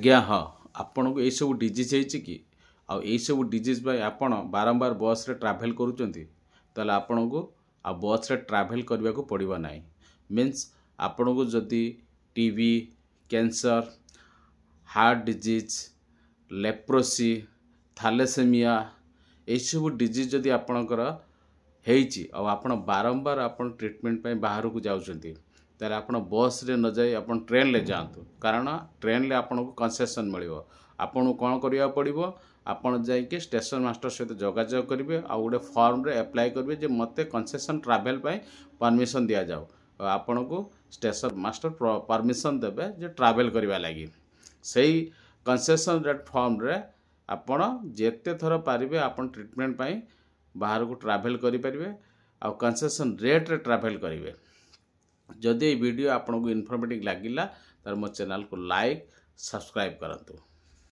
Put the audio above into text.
आज्ञा हाँ आपन को यही सब डिजीज है कि यही सब डिजीज आपण बारंबार बस रे ट्रैवल करूचंती ताले आपण को आ बस रे ट्रैवल करबा को पड़िबो नाही मीन्स आपण को जदी TB cancer heart disease leprosy thalassemia यही सब डिजीज जदी आपणकर हेइची और आपण बारंबार आपण ट्रीटमेंट पे बाहर को जाउचंती ताले आपण बस रे न जाई आपण ट्रेन ले जातु कारण ट्रेन ले आपण को कंसेशन मिलिवो आपण कोन करिया पड़िबो आपण जाई के स्टेशन मास्टर सहित जोगाजोग करिवे आ गोटे फॉर्म रे अप्लाई करिवे जे मते कंसेशन ट्रैवल पे परमिशन दिया जाऊ आपण को स्टेशन मास्टर परमिशन देबे जे ट्रैवल करबा लागि सही कंसेशन रेट फॉर्म रे आपण जेते थर पारिबे आपण ट्रीटमेंट पे बाहर को ट्रैवल करि परिबे आ कंसेशन रेट रे ट्रैवल करिवे जदि वीडियो आपन को इन्फॉर्मेटिव लागिला तर मो चैनल को लाइक सब्सक्राइब करंतु।